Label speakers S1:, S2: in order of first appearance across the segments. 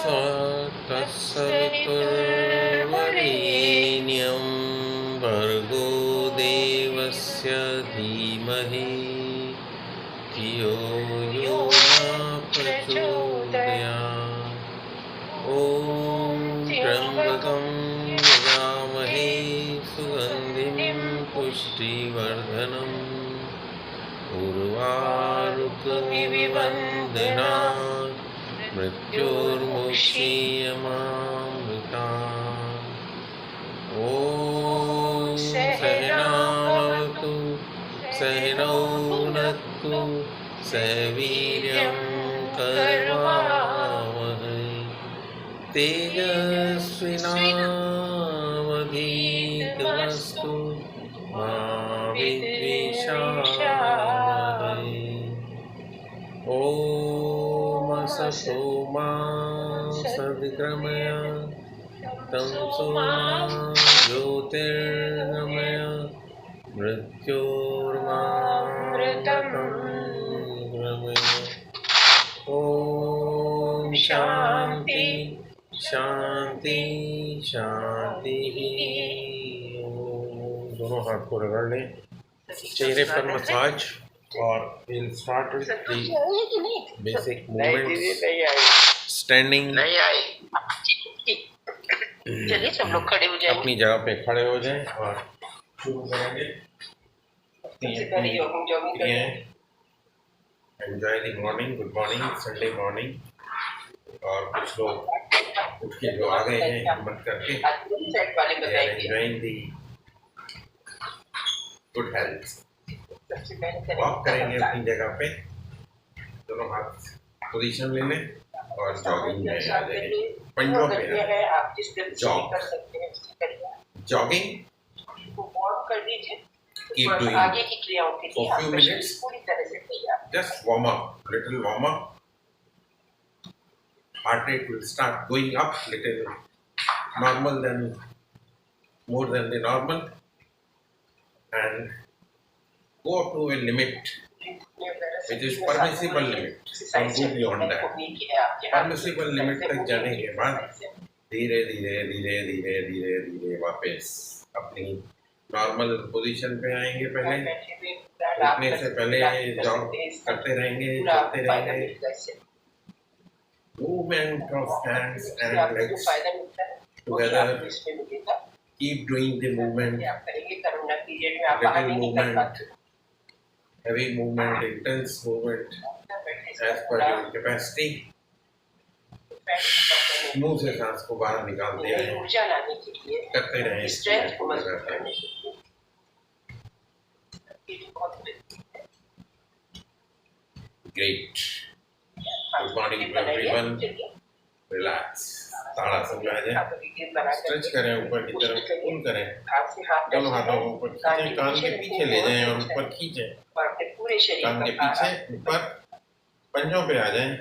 S1: तत्सवितुर्वरेण्यं भर्गो देवस्य धीमहि धियो यो न प्रचोदयात्। ॐ त्र्यम्बकं यजामहे सुगन्धिं पुष्टिवर्धनम् उर्वारुकमिव वन्दनात् मृत्योर्मुक्षीयमामृतात्। ॐ सहनावतु सहनौ भुनक्तु सह वीर्यं करवावहै तेजस्विनावधीतमस्तु मा विद्विषावहै। ॐ असतो मा सद्गमय तमसो मा ज्योतिर्गमय मृत्योर्मामृतं गमय। ॐ शान्ति शांति शांति। दोनों हाथ को रगड़ लें, चेहरे पर मसाज, और we'll start with the basic movements. Standing,
S2: चलिए सब लोग खड़े हो जाएं।
S1: अपनी जगह पे खड़े हो जाएं और शुरू करेंगे। Enjoy the morning, good morning, Sunday morning. और कुछ लोग उठ के जो आ गए हैं हिम्मत करके, enjoying the good health. Walk करेंगे अपनी जगह पे, दोनों हाथ पोजीशन ले लें और जॉगिंग में आ जाएंगे। पंजों पे जॉग, जॉगिंग
S2: कर दीजिए।
S1: keep doing
S2: आगे की क्रियाओं के
S1: for
S2: लिए
S1: few minutes.
S2: पूरी तरह से तैयार।
S1: Just warm up, little warm up. Heart rate will start going up little normal, than more than the normal, and go up to a limit which is permissible limit. Don't go beyond that. Permissible limit तक जाने के बाद धीरे धीरे धीरे धीरे धीरे धीरे वापस अपनी नॉर्मल पोजीशन पे आएंगे। पहले उठने से पहले जॉग करते रहेंगे, चलते रहेंगे। Movement of hands and legs together. Keep doing the movement. Little movement, heavy movement, intense movement as per your capacity. मुंह से सांस को बाहर निकालते रहें, करते रहें। Great. Good morning to everyone. Relax. ताड़ासन में आ जाएं, स्ट्रेच करें, ऊपर की तरफ पुल करें, दोनों हाथों को ऊपर खींचें, कान के पीछे ले जाएं और ऊपर खींचें, कान के पीछे ऊपर, पंजों पे आ जाएं,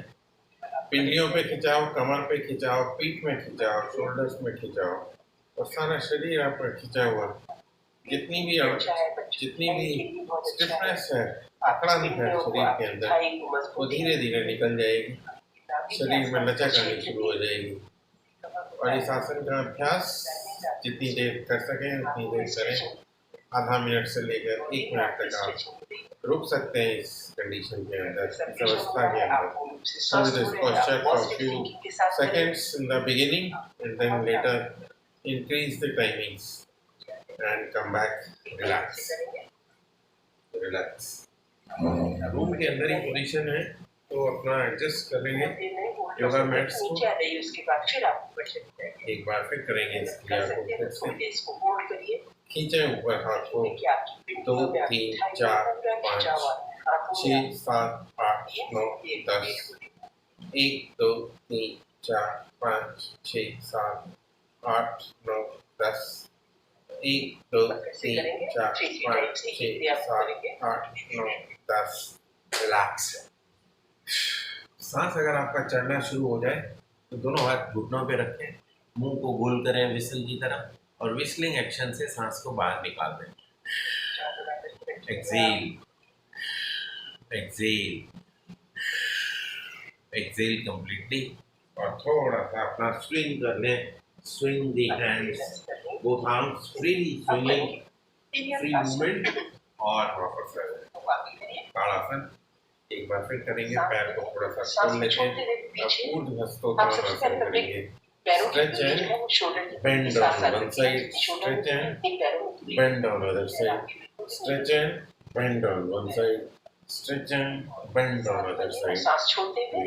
S1: पिंडलियों पे खिंचाओ, कमर पे खिंचाओ, पीठ में खिंचाओ, शोल्डर्स में खिंचाओ, और सारा शरीर आपका खिंचा हुआ। जितनी भी स्टिफनेस है, अकड़न है शरीर के अंदर, वो धीरे धीरे निकल जाएगी, शरीर में लचक आनी शुरू हो जाएगी। और इस आसन का अभ्यास जितनी देर कर सकें उतनी देर करें। आधा मिनट से लेकर 1 मिनट तक आप रुक सकते हैं इस कंडीशन के अंदर, इस अवस्था के अंदर। Hold this posture for a few seconds in the beginning and then later increase the timings and come back. Relax. Relax. Room के अंदर ही पोजीशन है तो अपना एडजस्ट कर लेंगे। योगा मैट्स को एक बार फिर करेंगे इस क्रिया को फिर से। खींचे ऊपर हाथ को, 2 3 4 5 6 7 8 9 10। 1 2 3 4 5 6 7 8 9 10। 1 2 3 4 5 6 7 8 9 10। रिलैक्स। सांस अगर आपका चढ़ना शुरू हो जाए तो दोनों हाथ घुटनों पे रखें, मुंह को गोल करें विसल की तरह, और विस्लिंग एक्शन से सांस को बाहर निकाल दें। एक्सेल, एक्सेल, एक्सेल कंप्लीटली, और थोड़ा सा अपना स्विंग कर लें, स्विंग दी hands, both arms freely swinging, free movement. और वापस ताड़ासन एक बार फिर करेंगे। पैर को थोड़ा सा खोल लेते हैं, अब ऊर्ध्वस्तोत्तानासन करेंगे। Stretch and bend on one side, stretch and bend on other side, stretch and bend on one side, stretch and bend on other side.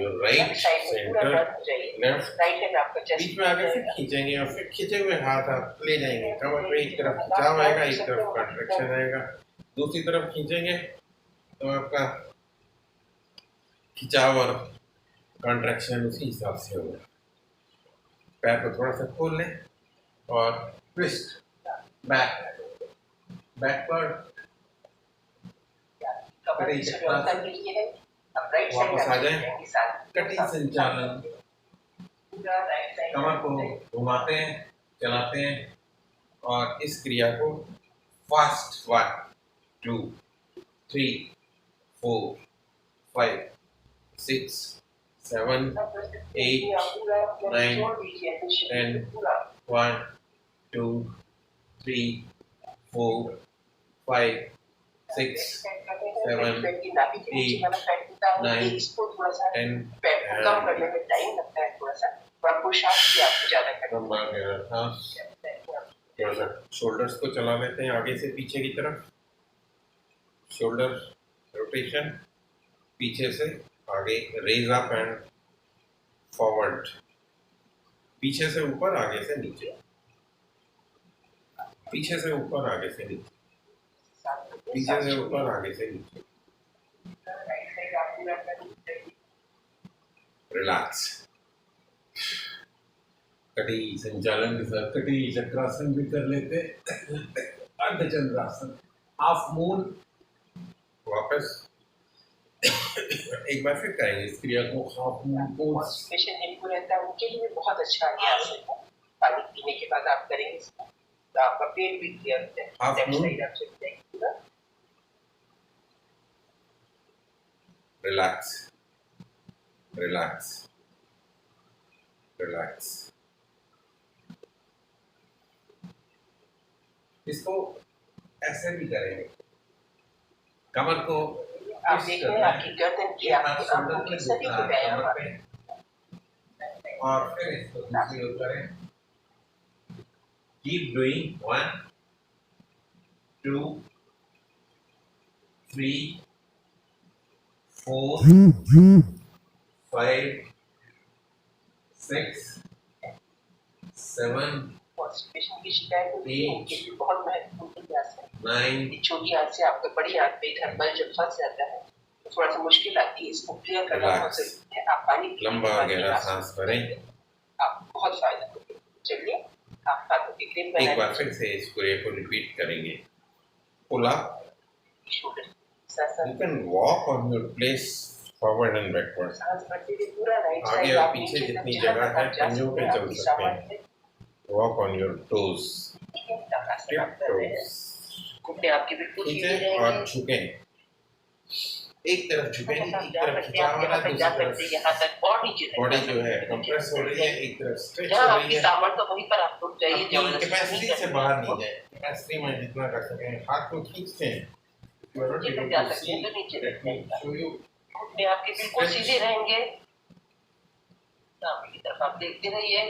S1: Your right, center, left, बीच में आगे फिर खींचेंगे और फिर खींचे हुए हाथ आप ले जाएंगे। कमर पे एक तरफ खिंचाव आएगा, एक तरफ कंट्रैक्शन आएगा। दूसरी तरफ खींचेंगे तो आपका खिंचाव और कंट्रैक्शन उसी हिसाब से होगा। पैर को थोड़ा सा खोल लें और ट्विस्ट बैक, बैकवर्ड, कटी चक्रासन, वापस आ जाए, कटी संचालन। कमर को घुमाते हैं, चलाते हैं और इस क्रिया को फास्ट 1 2 3 4 5 6 7 8 9 10 1 2 3 4 5 6 7 8 9 10 and शोल्डर्स को चला लेते हैं आगे से पीछे की तरफ। शोल्डर रोटेशन, पीछे से आगे, रेज अप एंड फॉरवर्ड, पीछे से ऊपर आगे से नीचे, पीछे से ऊपर आगे से नीचे, पीछे से ऊपर आगे से नीचे। रिलैक्स। कटी संचालन के साथ कटी चक्रासन भी कर लेते, अर्धचंद्रासन, हाफ मून। वापस एक बार फिर करेंगे इस क्रिया को, हाफ मून पोज।
S2: पेशेंट जिनको रहता है उनके लिए बहुत अच्छा है। पानी पीने के बाद आप करेंगे तो आपका पेट भी क्लियर होता है।
S1: Half moon, relax, relax, relax. इसको ऐसे भी करेंगे, कमर को
S2: आप देख रहे हैं आपकी गर्दन की आपकी आंखों की सभी को व्यायाम
S1: और फिर इसको दूसरी ओर करें। कीप डूइंग 1 2 3 4 5 6 7
S2: की शिकायत होती है, उनके लिए बहुत महत्वपूर्ण प्रयास है।
S1: 9
S2: छोटी आंत से आपके बड़ी आंत पे इधर बल जब फंस जाता है तो थोड़ा सा मुश्किल आती है, इसको क्लियर करना बहुत जरूरी है। आप पानी
S1: लंबा गहरा सांस भरें,
S2: आप बहुत फायदा होगा। चलिए आप हाथों की ग्रिप
S1: एक बार फिर से इस क्रिया को रिपीट करेंगे। Pull up, you can walk on your place forward and backward। आगे और पीछे जितनी जगह है पंजों पे चल सकते हैं। Walk on your toes,
S2: घुटने आपके बिल्कुल सीधे रहेंगे
S1: और झुके, एक तरफ झुकेंगे, एक तरफ खिंचाव वाला, दूसरी तरफ बॉडी जो है कंप्रेस हो रही है, एक तरफ स्ट्रेच हो रही है।
S2: सामर्थ्य वहीं पर आप रुक जाइए,
S1: कैपेसिटी से बाहर नहीं जाए, कैपेसिटी में जितना कर सकें। हाथ को खींचते हैं,
S2: घुटने आपके बिल्कुल सीधे रहेंगे, सामने की तरफ आप देखते रहिए।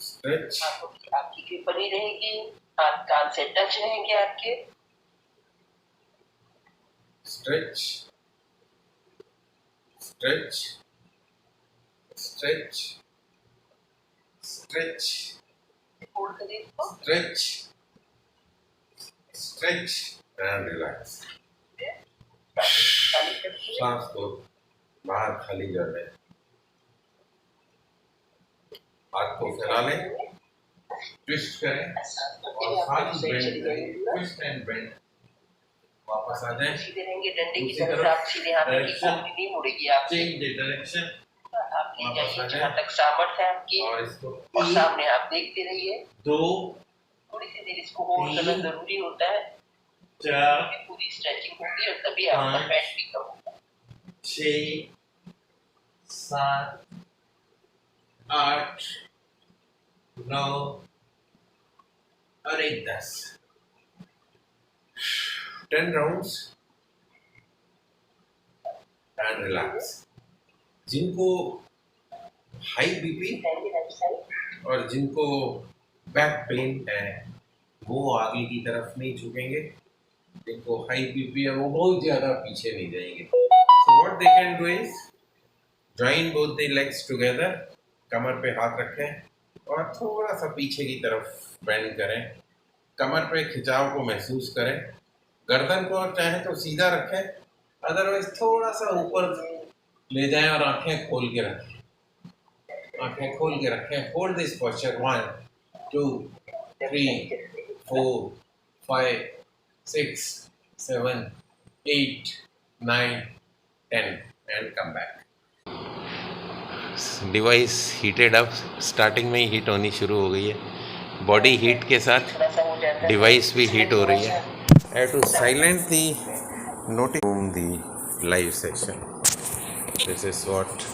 S1: स्ट्रेच,
S2: आपकी ग्रिप बनी रहेगी, हाथ कान से टच रहेंगे आपके।
S1: Stretch, stretch, stretch, stretch, stretch, stretch and relax. सांस को बाहर खाली कर लें, हाथ को फैला लें, ट्विस्ट करें और हाथ बेंड करें, ट्विस्ट एंड बेंड। वापस आ जाएं,
S2: सीधे रहेंगे, डंडे की तरफ आप सीधे हाथ की कोहनी नहीं मुड़ेगी आप।
S1: चेंज द डायरेक्शन,
S2: आप ले जाइए जहाँ तक सामर्थ्य है आपकी,
S1: और इसको
S2: और सामने आप देखते रहिए।
S1: 2
S2: थोड़ी सी देर इसको होल्ड करना जरूरी होता है,
S1: 4
S2: पूरी स्ट्रेचिंग होगी और तभी आपका फैट भी कम होगा।
S1: 6 7 8 9 और एक 10 10 राउंड्स एंड रिलैक्स। जिनको हाई बीपी और जिनको बैक पेन है वो आगे की तरफ नहीं झुकेंगे, जिनको हाई बीपी है वो बहुत ज़्यादा पीछे नहीं जाएंगे। So what they can do is join both the legs together, कमर पे हाथ रखें और थोड़ा सा पीछे की तरफ बेंड करें, कमर पे खिंचाव को महसूस करें, गर्दन को चाहे तो सीधा रखें, अदरवाइज थोड़ा सा ऊपर ले जाएं और आंखें खोल के रखें, आंखें खोल के रखें। Hold this posture 1 2 3 4 5 6 7 8 9 10 and come back. Device heated up, starting में ही हीट होनी शुरू हो गई है। बॉडी हीट के साथ डिवाइस भी हीट हो रही है। I have to silence the notification on the live session. This is what.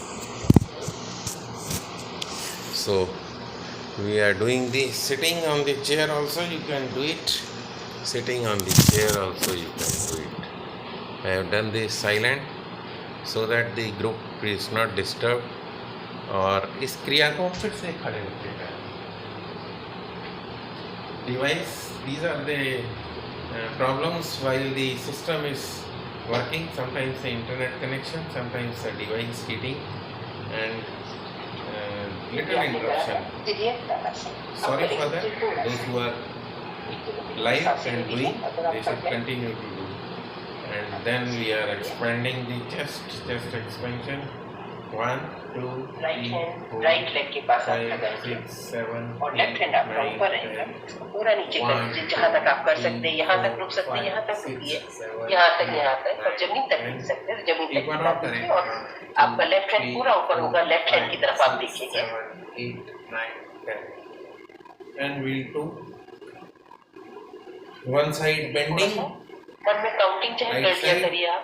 S1: So we are doing the sitting on the chair also. You can do it. Sitting on the chair also you can do it. I have done this silent so that the group is not disturbed. और इस क्रिया को फिर से खड़े होते हैं। Device, these are the problems while the system is working. Sometimes the internet connection, sometimes the device heating, and little interruption. Sorry for that. Those who are live and doing, they should continue to do. And then we are expanding the chest expansion. 1 2 3 4
S2: right leg के पास आप
S1: 5
S2: लगाएंगे
S1: 6 7
S2: और left hand आपका ऊपर रहेगा, इसको पूरा नीचे कर दीजिए, जहाँ तक आप कर सकते हैं यहाँ तक रुक सकते हैं, यहाँ तक रुकिए, यहाँ तक और जमीन तक रुक सकते हैं, जमीन तक रुक सकते हैं और आपका लेफ्ट हैंड पूरा ऊपर होगा, लेफ्ट हैंड की तरफ आप देखेंगे।
S1: 8 9 10 and we'll do one side bending,
S2: मन में काउंटिंग चाहे कर लिया करिए आप,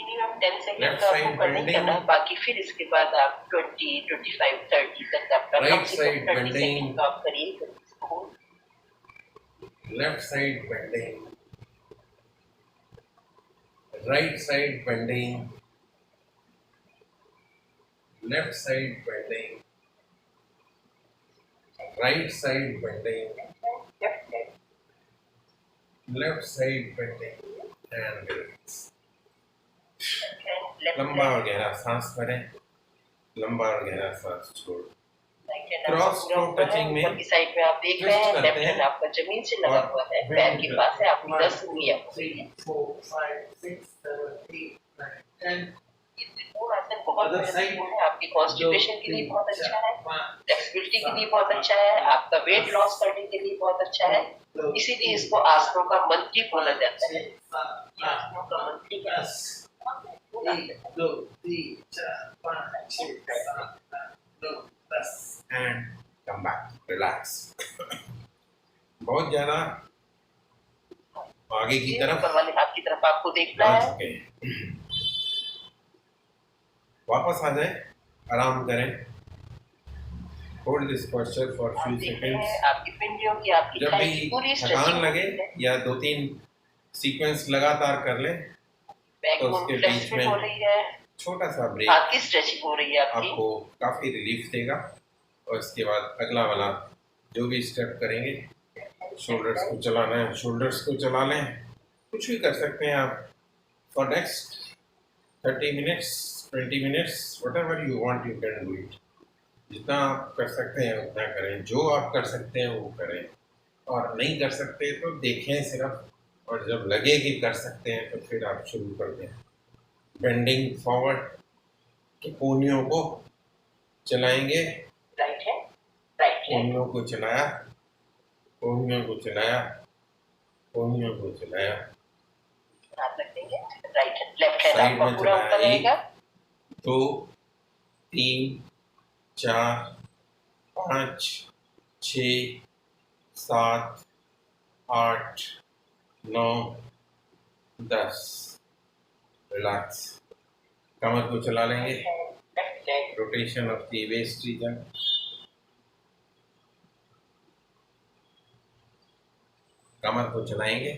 S2: मिनिमम 10 सेकंड का आपको करने करना, बाकी फिर इसके बाद आप 20 25 30 तक आपका
S1: right side
S2: 30
S1: bending,
S2: सेकंड का आप करिए।
S1: left side bending, right side bending, left side bending, right side bending, left side bending and relax. लंबा और गहरा सांस भरें, लंबा और गहरा सांस छोड़। क्रॉस स्ट्रोक टचिंग में
S2: ऊपर की साइड में आप देख रहे हैं, लेफ्ट हैंड आपका जमीन से लगा हुआ है, पैर के पास है, आपकी 10 उंगलियां
S1: 3 4 5 6 7 8 9 10।
S2: त्रिकोण आसन बहुत महत्वपूर्ण है, आपकी कॉन्स्टिपेशन के लिए बहुत अच्छा है, फ्लेक्सिबिलिटी के लिए बहुत अच्छा है, आपका वेट लॉस करने के लिए बहुत अच्छा है, इसीलिए इसको आसनों का मंत्री बोला जाता है। आसनों का मंत्री 1 2 3 4 5 6 7 8 9 10
S1: and come back, relax. बहुत ज्यादा आगे की तरफ
S2: ऊपर वाले हाथ की तरफ आपको देखना है।
S1: वापस आ जाए, आराम करें, hold this posture for few seconds.
S2: आपकी पिंडियों की आपकी
S1: जब भी थकान लगे या 2-3 सीक्वेंस लगातार कर लें तो उसके बीच में छोटा सा ब्रेक
S2: हाथ की स्ट्रेचिंग हो रही है
S1: आपको काफी रिलीफ देगा। और इसके बाद अगला वाला जो भी स्टेप करेंगे, शोल्डर्स को चलाना है शोल्डर्स को चला लें, कुछ भी कर सकते हैं आप for next 30 minutes 20 minutes, whatever you want you can do it. जितना आप कर सकते हैं उतना करें, जो आप कर सकते हैं वो करें, और नहीं कर सकते तो देखें सिर्फ, और जब लगे कि कर सकते हैं तो फिर आप शुरू कर दें। बेंडिंग फॉरवर्ड के कोहनियों को चलाएंगे,
S2: राइट है, राइट है,
S1: कोहनियों को चलाया, कोहनियों को चलाया, कोहनियों को चलाया,
S2: हाथ रख देंगे, राइट है, लेफ्ट हैंड आपका पूरा ऊपर रहेगा।
S1: 2 3 4 5 6 7 8 9 10। रिलैक्स, कमर को चला लेंगे,
S2: left leg,
S1: rotation of the waist region, कमर को चलाएंगे,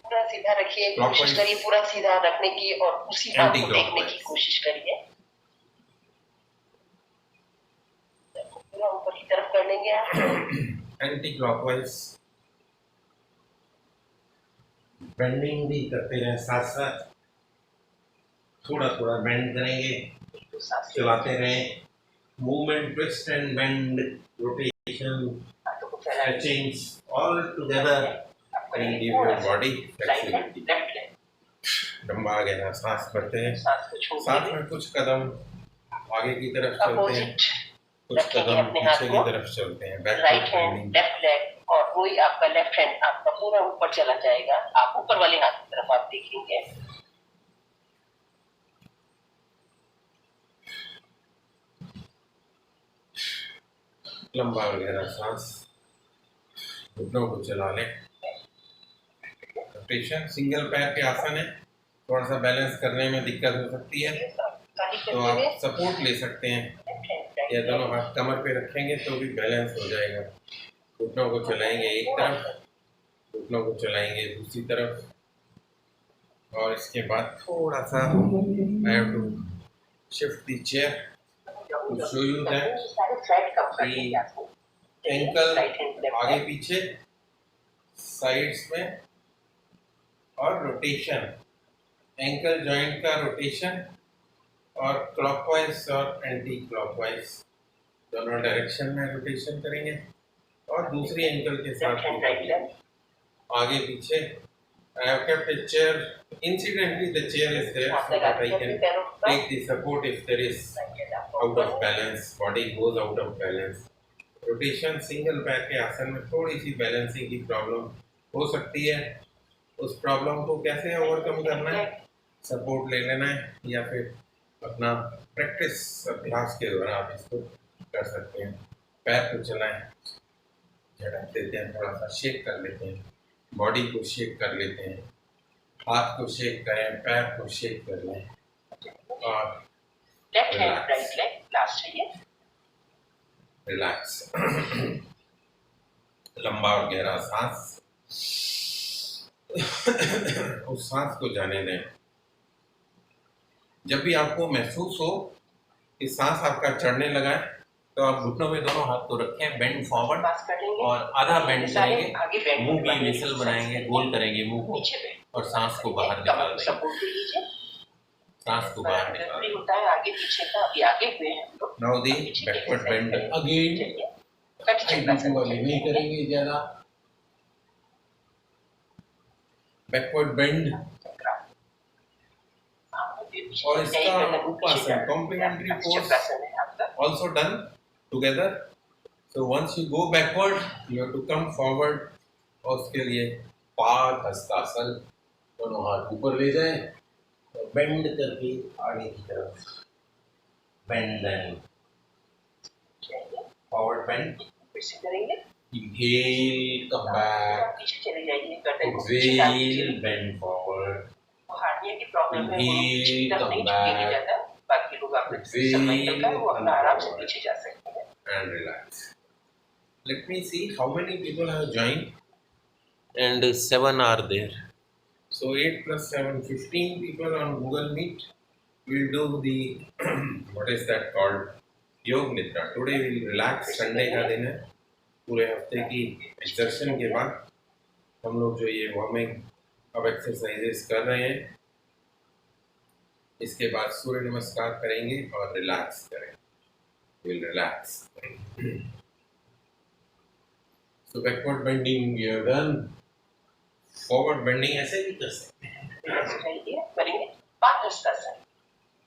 S2: पूरा सीधा रखिए,
S1: Clockwise.
S2: कोशिश करिए पूरा सीधा रखने की और उसी हाथ को देखने की
S1: Anti-clockwise.
S2: कोशिश करिए। पूरा ऊपर की तरफ कर लेंगे आप।
S1: Anti clockwise. बेंडिंग भी करते रहें साथ साथ, थोड़ा थोड़ा बेंड करेंगे, चलाते रहें। Movement, twist and bend, rotation, stretchings, all together and give your body flexibility. लंबा गहरा सांस भरते हैं, साथ में कुछ कदम आगे की तरफ चलते हैं, कुछ कदम पीछे की तरफ चलते हैं।
S2: राइट हैंड, लेफ्ट लेग, और वही आपका लेफ्ट हैंड आपका पूरा ऊपर चला जाएगा। आप ऊपर वाले हाथ की तरफ आप देखेंगे।
S1: लंबा और गहरा सांस, घुटनों को चला लें। रोटेशन, सिंगल पैर के आसन है, थोड़ा सा बैलेंस करने में दिक्कत हो सकती है तो आप सपोर्ट ले सकते हैं, या दोनों हाथ कमर पे रखेंगे तो भी बैलेंस हो जाएगा। घुटनों को चलाएंगे एक तरफ, घुटनों को चलाएंगे दूसरी तरफ, और इसके बाद थोड़ा सा I have to shift the chair to show you that ankle आगे पीछे, साइड्स में, और रोटेशन, एंकल जॉइंट का रोटेशन, और क्लॉकवाइज और एंटी क्लॉकवाइज दोनों डायरेक्शन में रोटेशन करेंगे, और दूसरी एंकल के साथ आगे पीछे। I have kept a chair. Incidentally, the chair is there so that I can take the support if there is out of balance, body goes out of balance. Rotation, single पैर के आसन में थोड़ी सी balancing की problem हो सकती है। उस प्रॉब्लम को कैसे ओवरकम करना है, सपोर्ट ले लेना है, या फिर अपना प्रैक्टिस अभ्यास के द्वारा आप इसको कर सकते हैं। पैर को चलाएं, झटक देते हैं, थोड़ा सा शेक कर लेते हैं, बॉडी को शेक कर लेते हैं, हाथ को शेक करें, पैर को शेक कर लें, और
S2: left hand, right leg, last है ये,
S1: रिलैक्स। लंबा और गहरा सांस, उस सांस को जाने दें। जब भी आपको महसूस हो कि सांस आपका चढ़ने लगा है तो आप घुटनों में दोनों हाथ को रखें, बेंड फॉरवर्ड, और आधा बेंड करेंगे, मुंह की विसल बनाएंगे, गोल करेंगे मुंह को, और सांस को बाहर निकाल देंगे, सांस को बाहर निकाल देंगे।
S2: आगे पीछे का अभी आगे हुए हैं।
S1: Now the backward bend again, वाली नहीं करेंगे ज्यादा, बैकवर्ड बेंड, और इसका उपासन complementary pose also done together. So once you go backward, you have to come forward, और उसके लिए पाद हस्तासन, दोनों हाथ ऊपर ले जाएं, बेंड करके आगे की तरफ, बेंड एंड फॉरवर्ड बेंड,
S2: करेंगे।
S1: inhale, come back,
S2: पीछे चले जाइए, गर्दन को
S1: exhale, bend forward,
S2: हार्निया की प्रॉब्लम है,
S1: inhale, come
S2: नहीं
S1: back,
S2: जाता, बाकी लोग आप समय तक वो अपना आराम से पीछे जा सकते हैं।
S1: and relax. Let me see how many people have joined, and 7 are there. So 8 plus 7, 15 people on Google Meet will do the what is that called? Yog Nidra. Today we will relax. Sunday का दिन है, पूरे हफ्ते की एक्सरशन के बाद हम लोग जो ये वार्मिंग अब एक्सरसाइजेस कर रहे हैं, इसके बाद सूर्य नमस्कार करेंगे और रिलैक्स करेंगे। We'll relax. So backward bending we have done. Forward bending ऐसे भी कर सकते हैं,
S2: करेंगे पादहस्तासन,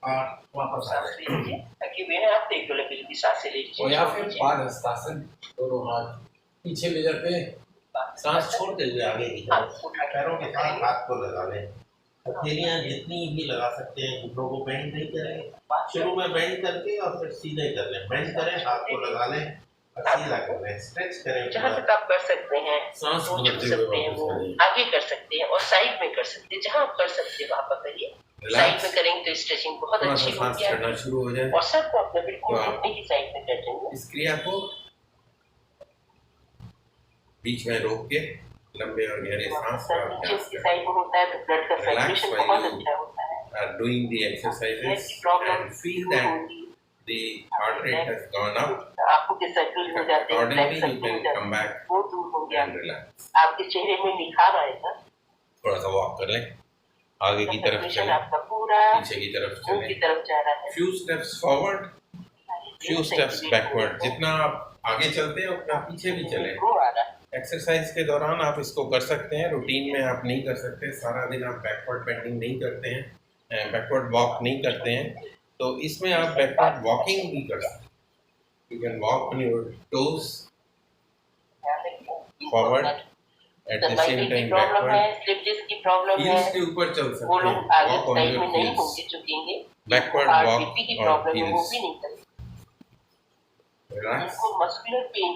S1: और वापस आ
S2: सांस लीजिए ताकि मेरे हाथ देख लो, लंबी सांसें लीजिए,
S1: और या फिर पादहस्तासन, दोनों हाथ पीछे ले जाते हैं, सांस छोड़ते हुए आगे की तरफ, पैरों के साथ हाथ को लगा लें। हथेलियां जितनी भी लगा सकते हैं, घुटनों को बेंड नहीं करें, शुरू में बेंड करके और फिर सीधे कर लें, बेंड करें, हाथ को लगा लें, सीधा कर लें, स्ट्रेच करें।
S2: जहाँ तक आप कर सकते हैं
S1: सांस
S2: वो छू सकते हैं, वो आगे कर सकते हैं और साइड में कर सकते हैं, जहाँ आप कर सकते हैं वहाँ पर करिए। साइड में करेंगे तो स्ट्रेचिंग बहुत अच्छी होती है
S1: करना शुरू हो जाए
S2: और सर को अपने बिल्कुल घुटने की साइड में कर देंगे।
S1: इस क्रिया को बीच में रोक के लंबे और गहरे सांस का अभ्यास
S2: की साइड में होता है तो ब्लड का सर्कुलेशन बहुत अच्छा होता है।
S1: are doing the exercises and feel that the heart rate has gone up.
S2: आपको के सर्कुलेशन हो जाते हैं,
S1: Accordingly, you can come back
S2: वो दूर हो गया,
S1: and relax.
S2: आपके चेहरे में निखार आएगा।
S1: थोड़ा सा वॉक कर लें, आगे की तरफ चलें,
S2: आपका पूरा
S1: पीछे की तरफ चलें,
S2: की तरफ जा रहा है।
S1: few steps forward, few steps backward. जितना आप आगे चलते हैं उतना पीछे भी चलें। एक्सरसाइज के दौरान आप इसको कर सकते हैं, रूटीन में आप नहीं कर सकते, सारा दिन आप बैकवर्ड बेंडिंग नहीं करते हैं, बैकवर्ड वॉक नहीं करते हैं, तो इसमें आप बैकवर्ड वॉकिंग भी कर सकते हैं। You can walk on your toes forward at the same time backward, heels के ऊपर चल सकते हैं, walk on your heels, backward walk on heels, relax,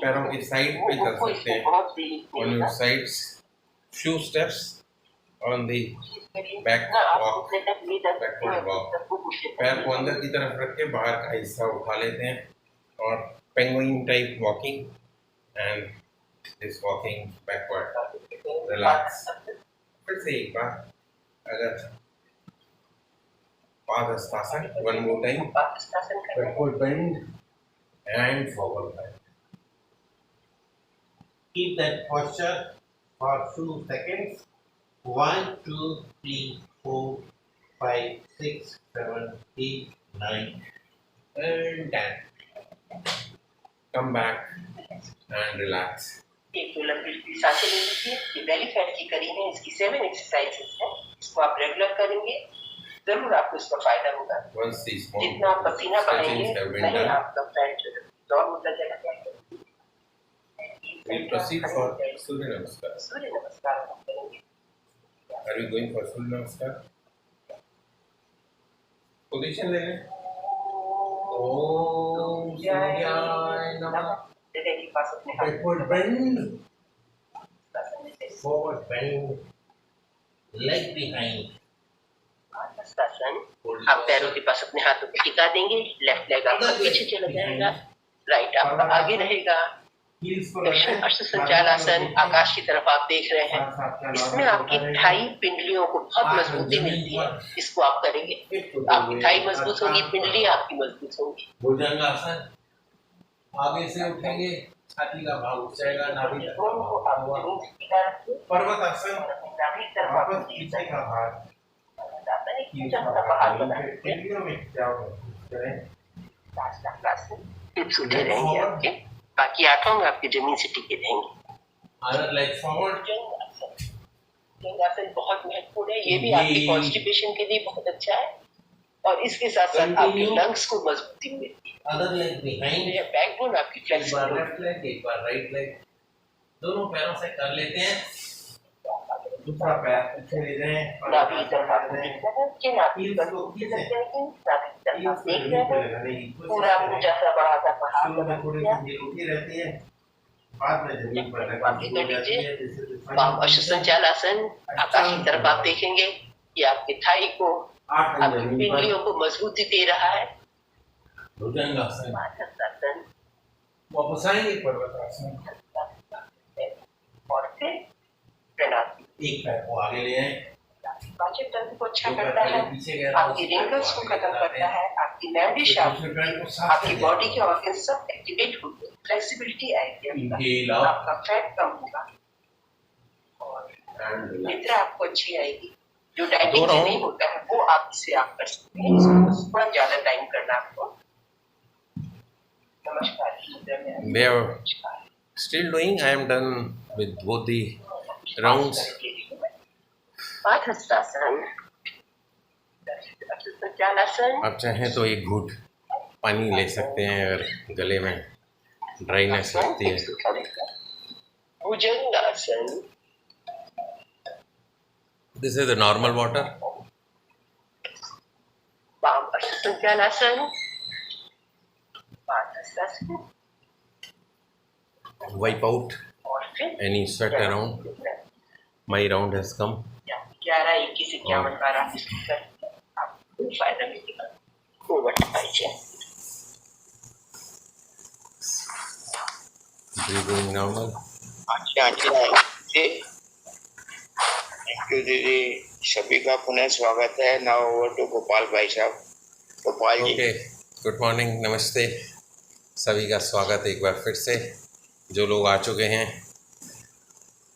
S1: पैरों की साइड पे चल सकते हैं, on your sides, few steps on the back walk, backward walk, पैर को अंदर की तरफ रख के बाहर का हिस्सा उठा लेते हैं और penguin type walking and this walking backward, relax. फिर से एक बार, अगर padahastasana, one more time, backward bend and forward bend. Keep that posture for few seconds. 1, 2, 3, 4, 5, 6, 7, 8, 9, and 10. Come back and relax.
S2: एक तो लंबी सांसें ले लीजिए। ये बेली फैट की करी है, इसकी 7 एक्सरसाइजेस हैं, इसको आप रेगुलर करेंगे, जरूर आपको इसका फायदा होगा। जितना पसीना बहाएंगे नहीं आपका फैट डॉन होता जाएगा।
S1: We'll proceed for Surya Namaskar.
S2: सूर्य नमस्कार करेंगे।
S1: Are we going for Surya Namaskar? Position ले लें। ओम सूर्याय नमः।
S2: जगह के पास अपने हाथ
S1: Backward bend. Forward bend. Leg behind.
S2: आप पैरों के पास अपने हाथों को टिका देंगे, लेफ्ट लेग आपका पीछे चला जाएगा, राइट आपका आगे रहेगा। दक्षिण अश्व संचालासन, आकाश की तरफ आप देख रहे हैं, इसमें आपकी थाई पिंडलियों को बहुत मजबूती मिलती है। इसको आप करेंगे, आपकी थाई मजबूत होगी, पिंडली आपकी मजबूत होगी।
S1: भुजंगासन, आगे से उठेंगे, छाती का भाग उठ जाएगा, नाभि तक का भाग। पर्वतासन, वापस पीछे का भाग,
S2: टिप्स उठे रहेंगे आपके, बाकी आठों में आपके जमीन से टिके रहेंगे।
S1: अदर लेग फॉरवर्ड,
S2: आसन बहुत महत्वपूर्ण है, ये भी आपकी कॉन्स्टिपेशन के लिए बहुत अच्छा है और इसके साथ साथ आपके लंग्स को मजबूती मिलती है।
S1: अदर लेग बिहाइंड,
S2: बैकबोन आपकी फ्लेक्सिबल,
S1: एक बार लेफ्ट लेग, एक बार राइट लेग, दोनों पैरों से कर लेते हैं। दूसरा पैर पीछे ले जाएं,
S2: नाभि इधर हाथ में कि नाभि पर देख रहे हैं, पूरा ऊंचा सा बड़ा सा पहाड़
S1: थोड़ी सी उठी रहती है, बाद में जमीन पर
S2: कर लीजिए। वाम अश्व संचालासन, आकाश की तरफ आप देखेंगे, ये आपके थाई को, आपकी पिंडलियों को मजबूती दे रहा है।
S1: भुजंगासन, वापस आएंगे पर्वतासन
S2: और फिर प्रणाम।
S1: एक पैर को आगे ले आए,
S2: पाचन तंत्र को अच्छा करता है, आपकी रिंकल्स को खत्म करता है, आपकी मेमोरी शार्प, आपकी बॉडी के ऑर्गन सब एक्टिवेट होते हैं, फ्लेक्सिबिलिटी आएगी, आपका फैट कम होगा और निद्रा आपको अच्छी आएगी। जो डाइटिंग से नहीं होता है वो आप इससे आप कर सकते हैं, इसको थोड़ा ज्यादा टाइम करना आपको। नमस्कार।
S1: They are still doing. I am done with both the rounds. आप चाहें तो एक घूंट पानी ले सकते हैं अगर गले में ड्राइनेस लगती है।
S2: भुजंगासन,
S1: This is the normal water.
S2: वाम अश्व संचालासन, पादहस्तासन,
S1: Wipe out
S2: और फिर
S1: any sweat around. My round has come.
S2: 11, 21, 51, 12 finally over पाहिजे.
S1: Breathing normal.
S3: अच्छा जी, थैंक यू दीदी. सभी का पुनः स्वागत है. नाउ ओवर टू गोपाल भाई साहब. Gopal ji.
S1: Okay, good morning, नमस्ते. सभी का स्वागत एक बार फिर से. जो लोग आ चुके हैं,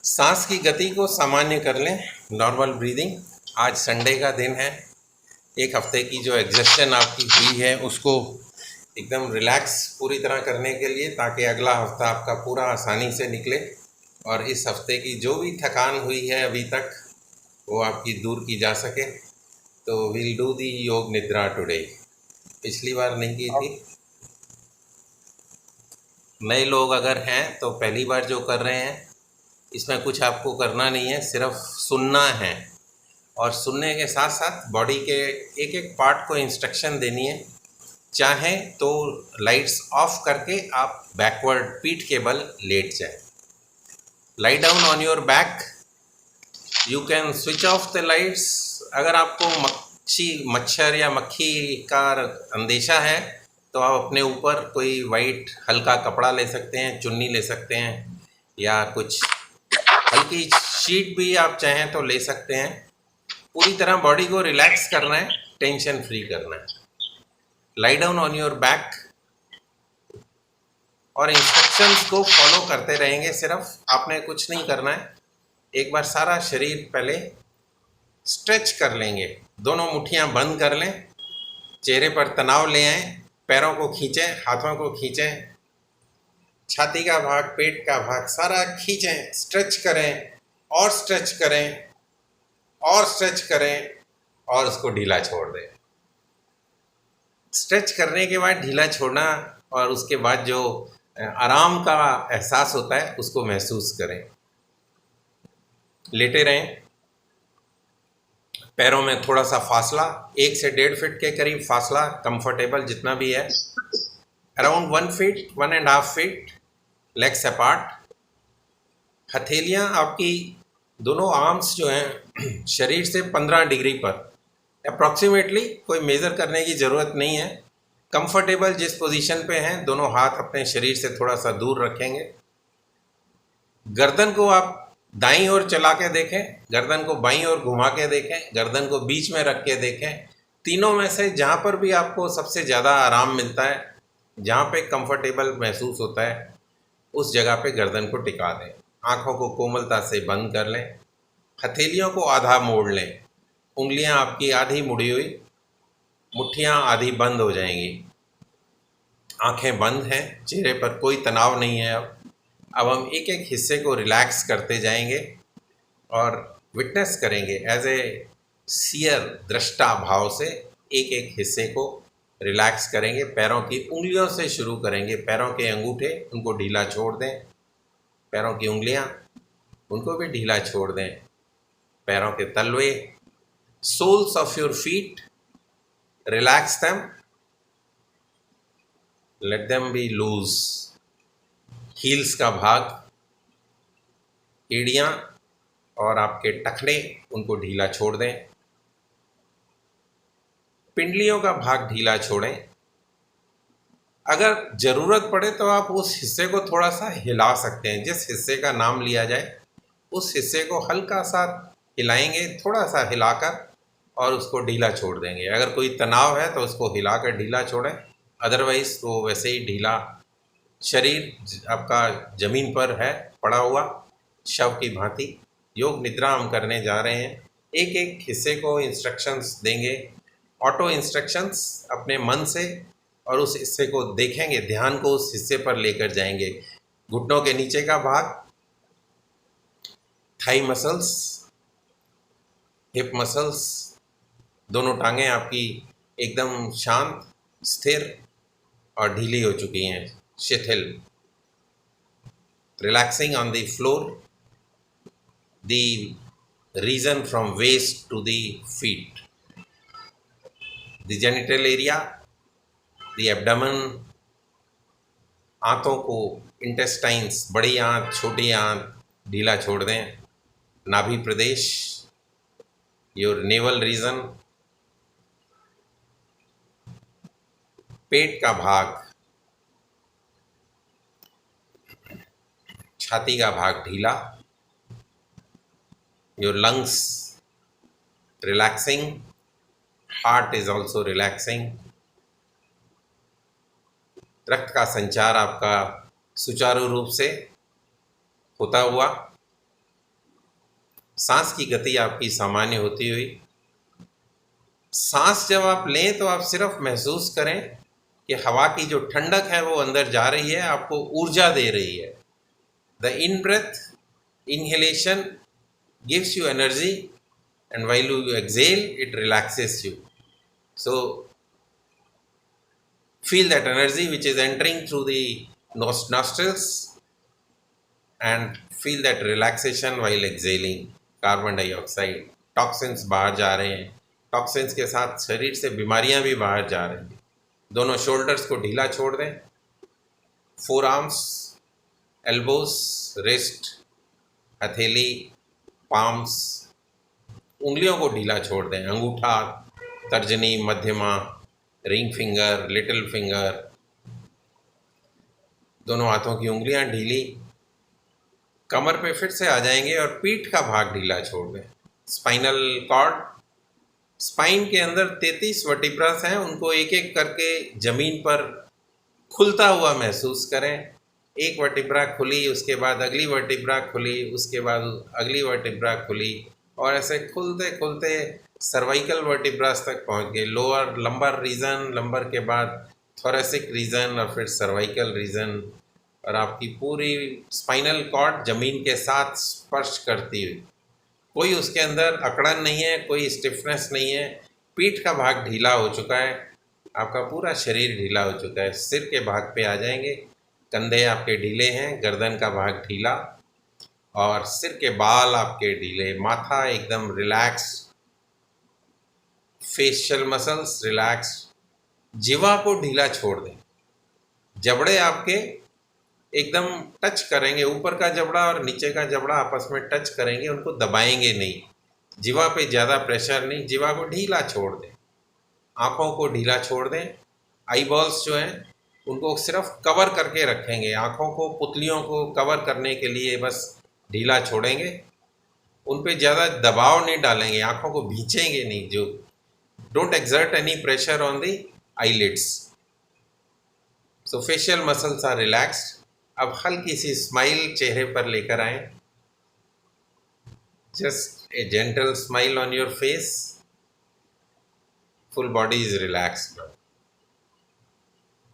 S1: सांस की गति को सामान्य कर लें. Normal breathing. आज संडे का दिन है. एक हफ्ते की जो एग्जॉस्शन आपकी हुई है उसको एकदम रिलैक्स पूरी तरह करने के लिए, ताकि अगला हफ्ता आपका पूरा आसानी से निकले और इस हफ्ते की जो भी थकान हुई है अभी तक वो आपकी दूर की जा सके. तो विल डू दी योग निद्रा टुडे. पिछली बार नहीं की थी. नए लोग अगर हैं तो पहली बार जो कर रहे हैं, इसमें कुछ आपको करना नहीं है, सिर्फ सुनना है और सुनने के साथ साथ बॉडी के एक एक पार्ट को इंस्ट्रक्शन देनी है. चाहे तो लाइट्स ऑफ करके आप बैकवर्ड पीठ के बल लेट जाए. Lie down on your back. You can switch off the lights. अगर आपको मच्छर या मक्खी का अंदेशा है तो आप अपने ऊपर कोई वाइट हल्का कपड़ा ले सकते हैं, चुन्नी ले सकते हैं, या कुछ हल्की शीट भी आप चाहें तो ले सकते हैं. पूरी तरह बॉडी को रिलैक्स करना है, टेंशन फ्री करना है. Lie down on your back और इंस्ट्रक्शंस को फॉलो करते रहेंगे. सिर्फ आपने कुछ नहीं करना है. एक बार सारा शरीर पहले स्ट्रेच कर लेंगे. दोनों मुट्ठियां बंद कर लें. चेहरे पर तनाव ले आएं. पैरों को खींचें, हाथों को खींचें. छाती का भाग, पेट का भाग सारा खींचें. स्ट्रेच करें और स्ट्रेच करें और स्ट्रेच करें और उसको ढीला छोड़ दें. स्ट्रेच करने के बाद ढीला छोड़ना और उसके बाद जो आराम का एहसास होता है उसको महसूस करें. लेटे रहें. पैरों में थोड़ा सा फासला, 1 से 1.5 फीट के करीब फासला, कंफर्टेबल जितना भी है. Around 1 feet, 1.5 feet legs apart. हथेलियाँ आपकी दोनों आर्म्स जो हैं शरीर से 15 डिग्री पर अप्रॉक्सीमेटली. कोई मेज़र करने की ज़रूरत नहीं है. कंफर्टेबल जिस पोजीशन पे हैं, दोनों हाथ अपने शरीर से थोड़ा सा दूर रखेंगे. गर्दन को आप दाईं ओर चला के देखें, गर्दन को बाईं ओर घुमा के देखें, गर्दन को बीच में रख के देखें. तीनों में से जहाँ पर भी आपको सबसे ज़्यादा आराम मिलता है, जहाँ पे कंफर्टेबल महसूस होता है, उस जगह पे गर्दन को टिका दें. आँखों को कोमलता से बंद कर लें. हथेलियों को आधा मोड़ लें. उंगलियां आपकी आधी मुड़ी हुई, मुट्ठियां आधी बंद हो जाएंगी. आंखें बंद हैं. चेहरे पर कोई तनाव नहीं है. अब हम एक एक हिस्से को रिलैक्स करते जाएंगे और विटनेस करेंगे एज ए सीयर, दृष्टा भाव से एक एक हिस्से को रिलैक्स करेंगे. पैरों की उंगलियों से शुरू करेंगे. पैरों के अंगूठे, उनको ढीला छोड़ दें. पैरों की उंगलियां, उनको भी ढीला छोड़ दें. पैरों के तलवे, soles of your feet, relax them, let them be loose. Heels का भाग, एड़ियाँ और आपके टखने, उनको ढीला छोड़ दें. पिंडलियों का भाग ढीला छोड़ें. अगर ज़रूरत पड़े तो आप उस हिस्से को थोड़ा सा हिला सकते हैं. जिस हिस्से का नाम लिया जाए उस हिस्से को हल्का सा हिलाएंगे, थोड़ा सा हिलाकर, और उसको ढीला छोड़ देंगे. अगर कोई तनाव है तो उसको हिलाकर ढीला छोड़ें. अदरवाइज़ तो वैसे ही ढीला. शरीर आपका ज़मीन पर है पड़ा हुआ, शव की भांति. योग निद्रा हम करने जा रहे हैं. एक एक हिस्से को इंस्ट्रक्शंस देंगे, ऑटो इंस्ट्रक्शंस अपने मन से, और उस हिस्से को देखेंगे, ध्यान को उस हिस्से पर लेकर जाएंगे. घुटनों के नीचे का भाग, थाई मसल्स, हिप मसल्स, दोनों टांगें आपकी एकदम शांत, स्थिर और ढीली हो चुकी हैं, शिथिल. Relaxing on the floor. The region from waist to the feet, the genital area, the abdomen, आंतों को, इंटेस्टाइन्स, बड़ी आंत, छोटी आंत ढीला छोड़ दें. नाभि प्रदेश, योर नेवल रीजन, पेट का भाग, छाती का भाग ढीला, your lungs relaxing, heart is also relaxing. रक्त का संचार आपका सुचारू रूप से होता हुआ, सांस की गति आपकी सामान्य होती हुई। सांस जब आप लें तो आप सिर्फ महसूस करें कि हवा की जो ठंडक है वो अंदर जा रही है, आपको ऊर्जा दे रही है। The in breath, inhalation gives you energy, and while you exhale it relaxes you. So feel that energy which is entering through the nostrils and feel that relaxation while exhaling carbon dioxide. Toxins बाहर जा रहे हैं, toxins के साथ शरीर से बीमारियां भी बाहर जा रही हैं। दोनों शोल्डर्स को ढीला छोड़ दें, फोर आर्म्स, एल्बोस, रिस्ट, हथेली, पाम्स, उंगलियों को ढीला छोड़ दें, अंगूठा, तर्जनी, मध्यमा, रिंग फिंगर, लिटिल फिंगर, दोनों हाथों की उंगलियां ढीली। कमर पे फिर से आ जाएंगे और पीठ का भाग ढीला छोड़ दें। स्पाइनल कॉर्ड, स्पाइन के अंदर 33 वर्टिब्रास हैं, उनको एक एक करके जमीन पर खुलता हुआ महसूस करें। एक वर्टिब्रा खुली, उसके बाद अगली वर्टिब्रा खुली, उसके बाद अगली वर्टिब्रा खुली, और ऐसे खुलते खुलते सर्वाइकल वर्टिब्रास तक पहुंच गए। लोअर लंबर रीजन, लंबर के बाद थोरेसिक रीजन और फिर सर्वाइकल रीजन, और आपकी पूरी स्पाइनल कॉर्ड जमीन के साथ स्पर्श करती हुई। कोई उसके अंदर अकड़न नहीं है, कोई स्टिफनेस नहीं है। पीठ का भाग ढीला हो चुका है, आपका पूरा शरीर ढीला हो चुका है। सिर के भाग पे आ जाएंगे, कंधे आपके ढीले हैं, गर्दन का भाग ढीला और सिर के बाल आपके ढीले, माथा एकदम रिलैक्स, फेशियल मसल्स रिलैक्स। जिह्वा को ढीला छोड़ दें, जबड़े आपके एकदम टच करेंगे, ऊपर का जबड़ा और नीचे का जबड़ा आपस में टच करेंगे, उनको दबाएंगे नहीं। जिह्वा पे ज़्यादा प्रेशर नहीं, जिह्वा को ढीला छोड़ दें। आँखों को ढीला छोड़ दें। आई बॉल्स जो हैं उनको सिर्फ कवर करके रखेंगे, आँखों को, पुतलियों को कवर करने के लिए बस ढीला छोड़ेंगे, उन पे ज़्यादा दबाव नहीं डालेंगे, आँखों को भींचेंगे नहीं। जो don't exert any pressure on the eyelids. So facial muscles are relaxed. अब हल्की सी स्माइल चेहरे पर लेकर आए, just a gentle smile on your face, full body is relaxed.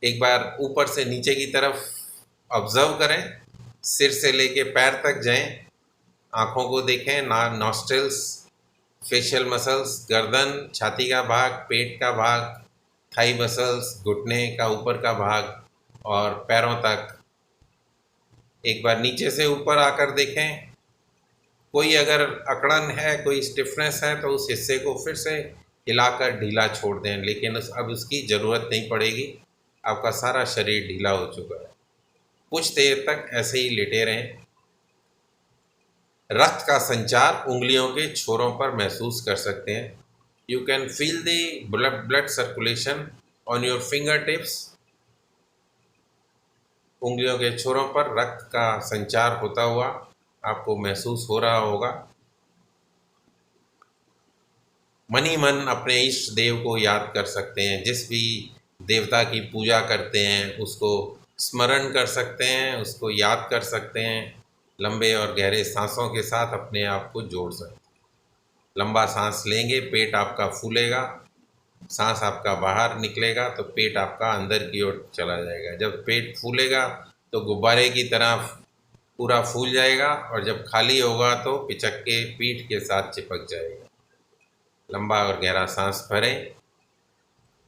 S1: एक बार ऊपर से नीचे की तरफ ऑब्जर्व करें, सिर से लेके पैर तक जाएं, आँखों को देखें, नॉस्ट्रिल्स, फेशियल मसल्स, गर्दन, छाती का भाग, पेट का भाग, थाई मसल्स, घुटने का ऊपर का भाग और पैरों तक। एक बार नीचे से ऊपर आकर देखें, कोई अगर अकड़न है, कोई स्टिफनेस है तो उस हिस्से को फिर से हिलाकर ढीला छोड़ दें, लेकिन अब उसकी ज़रूरत नहीं पड़ेगी, आपका सारा शरीर ढीला हो चुका है। कुछ देर तक ऐसे ही लेटे रहें। रक्त का संचार उंगलियों के छोरों पर महसूस कर सकते हैं। You can feel the blood circulation on your finger tips. उंगलियों के छोरों पर रक्त का संचार होता हुआ आपको महसूस हो रहा होगा। मन ही मन अपने इष्ट देव को याद कर सकते हैं, जिस भी देवता की पूजा करते हैं उसको स्मरण कर सकते हैं, उसको याद कर सकते हैं। लंबे और गहरे सांसों के साथ अपने आप को जोड़ सकते हैं। लंबा सांस लेंगे, पेट आपका फूलेगा, सांस आपका बाहर निकलेगा तो पेट आपका अंदर की ओर चला जाएगा। जब पेट फूलेगा तो गुब्बारे की तरह पूरा फूल जाएगा, और जब खाली होगा तो पिचक के पीठ के साथ चिपक जाएगा। लंबा और गहरा सांस भरें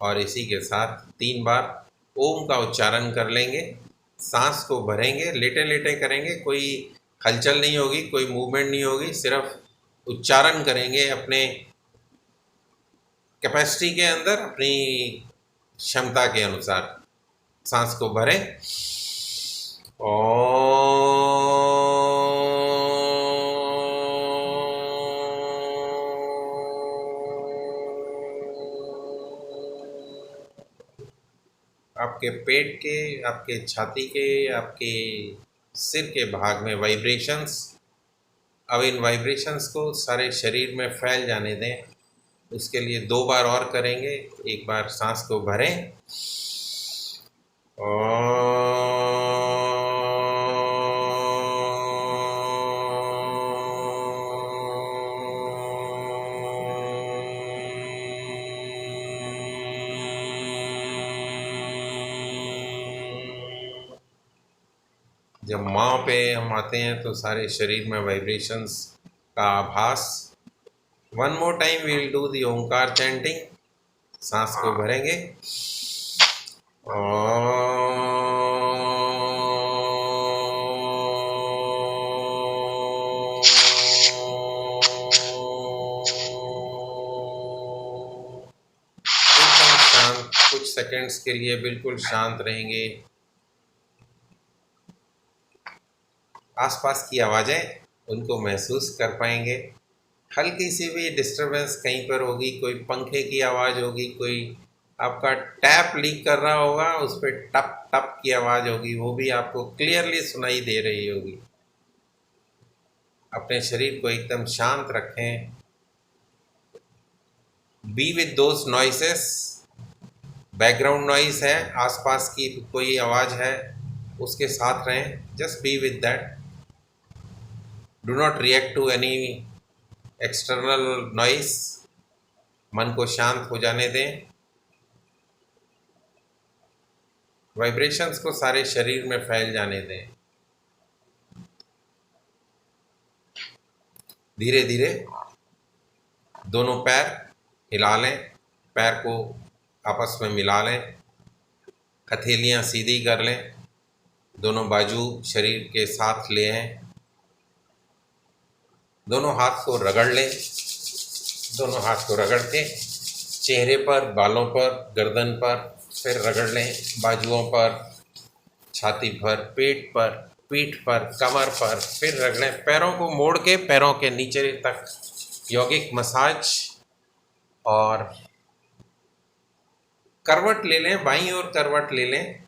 S1: और इसी के साथ 3 बार ओम का उच्चारण कर लेंगे। सांस को भरेंगे, लेटे लेटे करेंगे, कोई हलचल नहीं होगी, कोई मूवमेंट नहीं होगी, सिर्फ उच्चारण करेंगे अपने कैपेसिटी के अंदर, अपनी क्षमता के अनुसार। सांस को भरें। आपके पेट के, आपके छाती के, आपके सिर के भाग में वाइब्रेशंस। अब इन वाइब्रेशंस को सारे शरीर में फैल जाने दें। उसके लिए 2 बार और करेंगे। एक बार सांस को भरें जब माँ पे हम आते हैं तो सारे शरीर में वाइब्रेशंस का आभास। 1 more time we will do the Omkar chanting. सांस को भरेंगे एकदम शांत, कुछ सेकंड्स के लिए बिल्कुल शांत रहेंगे। आसपास की आवाज़ें उनको महसूस कर पाएंगे। हल्की सी भी डिस्टरबेंस कहीं पर होगी, कोई पंखे की आवाज़ होगी, कोई आपका टैप लीक कर रहा होगा, उस पर टप टप की आवाज़ होगी, वो भी आपको क्लियरली सुनाई दे रही होगी। अपने शरीर को एकदम शांत रखें। Be with those noises. Background noise है, आसपास की कोई आवाज़ है, उसके साथ रहें। Just be with that. Do not react to any external noise. मन को शांत हो जाने दें। वाइब्रेशंस को सारे शरीर में फैल जाने दें। धीरे धीरे दोनों पैर हिला लें, पैर को आपस में मिला लें, हथेलियां सीधी कर लें, दोनों बाजू शरीर के साथ ले आएं, दोनों हाथ को रगड़ लें। दोनों हाथ को रगड़ के चेहरे पर, बालों पर, गर्दन पर, फिर रगड़ लें बाजुओं पर, छाती पर, पेट पर, पीठ पर, कमर पर, फिर रगड़ें। पैरों को मोड़ के पैरों के नीचे तक यौगिक मसाज। और करवट ले लें, बाईं ओर करवट ले लें,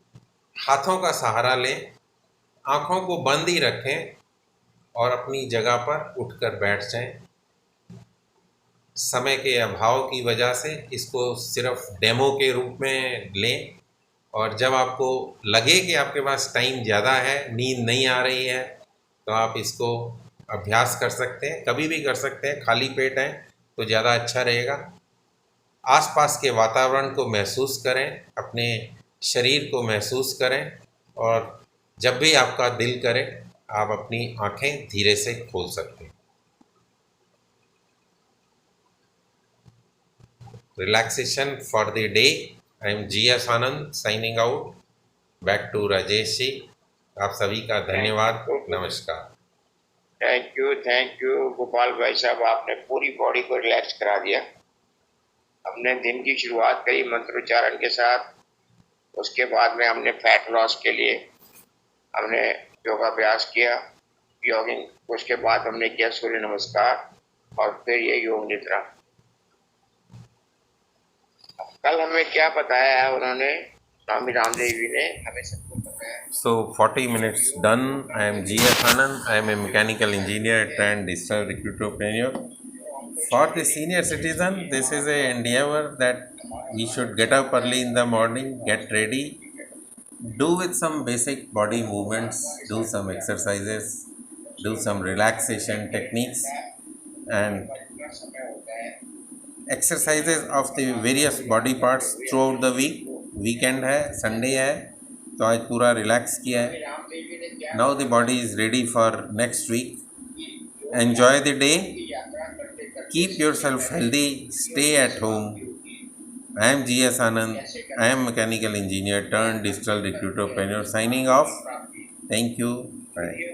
S1: हाथों का सहारा लें, आँखों को बंद ही रखें और अपनी जगह पर उठकर बैठ जाएं। समय के अभाव की वजह से इसको सिर्फ डेमो के रूप में लें, और जब आपको लगे कि आपके पास टाइम ज़्यादा है, नींद नहीं आ रही है, तो आप इसको अभ्यास कर सकते हैं, कभी भी कर सकते हैं। खाली पेट है तो ज़्यादा अच्छा रहेगा। आसपास के वातावरण को महसूस करें, अपने शरीर को महसूस करें, और जब भी आपका दिल करे आप अपनी आँखें धीरे से खोल सकते हैं। Relaxation for the day. I am GS Anand signing out. Back to Rajesh ji. आप सभी का धन्यवाद। नमस्कार।
S3: थैंक यू गोपाल भाई साहब, आपने पूरी बॉडी को रिलैक्स करा दिया। हमने दिन की शुरुआत करी मंत्रोच्चारण के साथ, उसके बाद में हमने फैट लॉस के लिए हमने योगाभ्यास किया, जॉगिंग, उसके बाद हमने किया सूर्य नमस्कार और फिर ये योग निद्रा। कल हमें क्या बताया है उन्होंने, स्वामी रामदेव जी ने हमें सबको बताया।
S1: So 40 minutes done. I am GS Anand. I am a mechanical engineer turned digital recruiter. For the senior citizen, this is a endeavor that we should get up early in the morning, get ready, do with some basic body movements, do some exercises, do some relaxation techniques, and exercises of the various body parts throughout the week. Weekend है, Sunday है, तो आज पूरा relax किया है। Now the body is ready for next week. Enjoy the day. Keep yourself healthy. Stay at home. I am GS Anand. I am mechanical engineer turned digital recruiter. Signing off. Thank you. Bye.